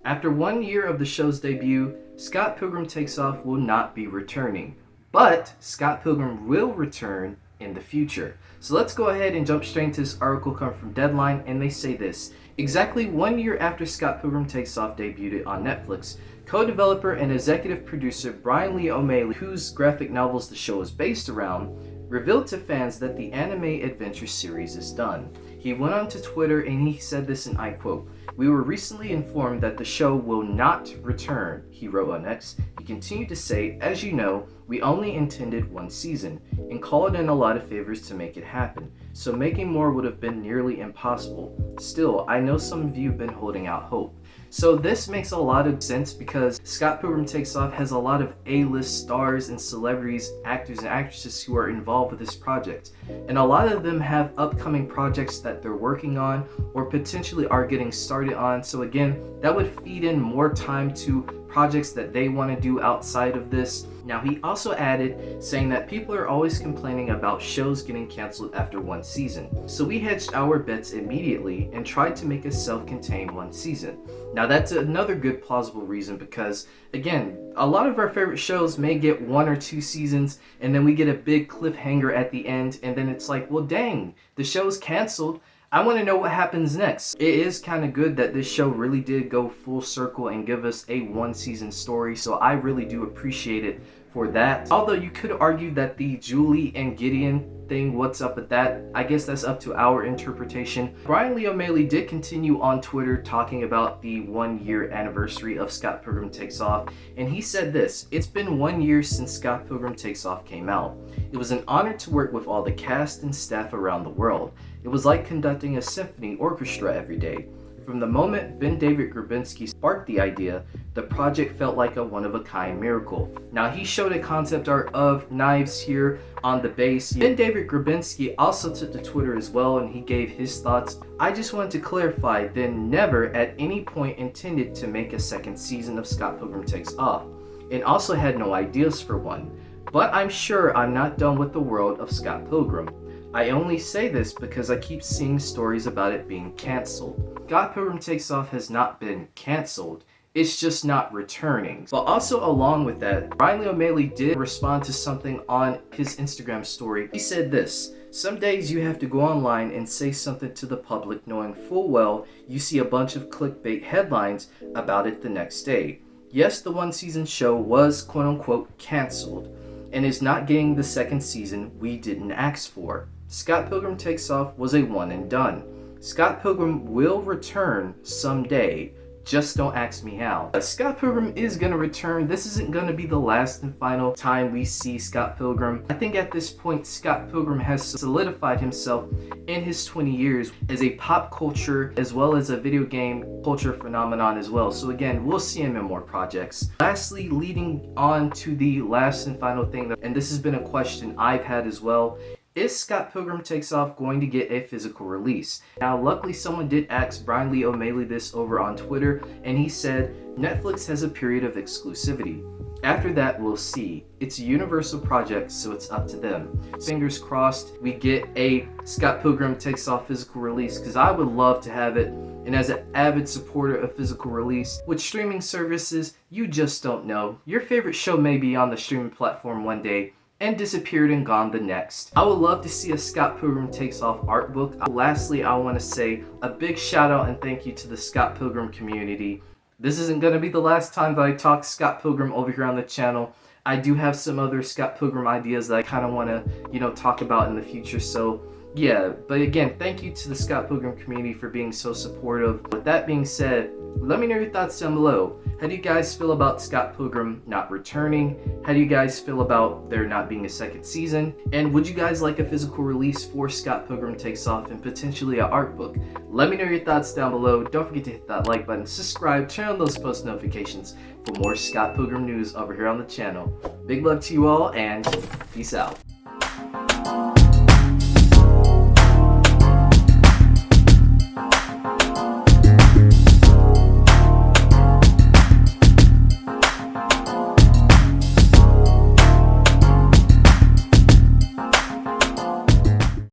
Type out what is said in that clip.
After 1 year of the show's debut, Scott Pilgrim Takes Off will not be returning, but Scott Pilgrim will return in the future. So let's go ahead and jump straight into this article coming from Deadline, and they say this. Exactly 1 year after Scott Pilgrim Takes Off debuted on Netflix, co-developer and executive producer Bryan Lee O'Malley, whose graphic novels the show is based around, revealed to fans that the anime adventure series is done. He went on to Twitter and he said this, and I quote, "We were recently informed that the show will not return," he wrote on X. He continued to say, "As you know, we only intended 1 season and called in a lot of favors to make it happen, so making more would have been nearly impossible. Still, I know some of you have been holding out hope." So this makes a lot of sense because Scott Pilgrim Takes Off has a lot of A-list stars and celebrities, actors and actresses who are involved with this project. And a lot of them have upcoming projects that they're working on or potentially are getting started on. So again, that would feed in more time to projects that they want to do outside of this. Now he also added, saying that people are always complaining about shows getting canceled after 1 season. So we hedged our bets immediately and tried to make a self-contained 1 season. Now that's another good plausible reason because, again, a lot of our favorite shows may get 1 or 2 seasons and then we get a big cliffhanger at the end and then it's like, well dang, the show's canceled. I want to know what happens next. It is kind of good that this show really did go full circle and give us a 1 season story, so I really do appreciate it for that. Although you could argue that the Julie and Gideon thing, what's up with that? I guess that's up to our interpretation. Bryan Lee O'Malley did continue on Twitter talking about the 1 year anniversary of Scott Pilgrim Takes Off, and he said this: "It's been 1 year since Scott Pilgrim Takes Off came out. It was an honor to work with all the cast and staff around the world. It was like conducting a symphony orchestra every day. From the moment BenDavid Grabinski sparked the idea, the project felt like a one-of-a-kind miracle." Now he showed a concept art of knives here on the base. BenDavid Grabinski also took to Twitter as well and he gave his thoughts. "I just wanted to clarify, then never at any point intended to make a 2nd season of Scott Pilgrim Takes Off, and also had no ideas for one. But I'm sure I'm not done with the world of Scott Pilgrim. I only say this because I keep seeing stories about it being canceled. Scott Pilgrim Takes Off has not been canceled, it's just not returning." But also along with that, Bryan Lee O'Malley did respond to something on his Instagram story. He said this: "Some days you have to go online and say something to the public knowing full well you see a bunch of clickbait headlines about it the next day. Yes, the 1 season show was quote-unquote canceled and is not getting the 2nd season we didn't ask for. Scott Pilgrim Takes Off was a one and done. Scott Pilgrim will return someday. Just don't ask me how." Scott Pilgrim is going to return. This isn't going to be the last and final time we see Scott Pilgrim. I think at this point, Scott Pilgrim has solidified himself in his 20 years as a pop culture as well as a video game culture phenomenon as well. So again, we'll see him in more projects. Lastly, leading on to the last and final thing, and this has been a question I've had as well, is Scott Pilgrim Takes Off going to get a physical release? Now, luckily someone did ask Bryan Lee O'Malley this over on Twitter, and he said, "Netflix has a period of exclusivity. After that, we'll see. It's a universal project, so it's up to them." Fingers crossed we get a Scott Pilgrim Takes Off physical release, because I would love to have it. And as an avid supporter of physical release, with streaming services, you just don't know. Your favorite show may be on the streaming platform one day, and disappeared and gone the next. I would love to see a Scott Pilgrim Takes Off art book. Lastly, I want to say a big shout out and thank you to the Scott Pilgrim community. This isn't going to be the last time that I talk Scott Pilgrim over here on the channel. I do have some other Scott Pilgrim ideas that I kind of want to, talk about in the future. So yeah, but again, thank you to the Scott Pilgrim community for being so supportive. With that being said, let me know your thoughts down below. How do you guys feel about Scott Pilgrim not returning? How do you guys feel about there not being a 2nd season? And would you guys like a physical release for Scott Pilgrim Takes Off and potentially an art book? Let me know your thoughts down below. Don't forget to hit that like button, subscribe, turn on those post notifications for more Scott Pilgrim news over here on the channel. Big love to you all and peace out.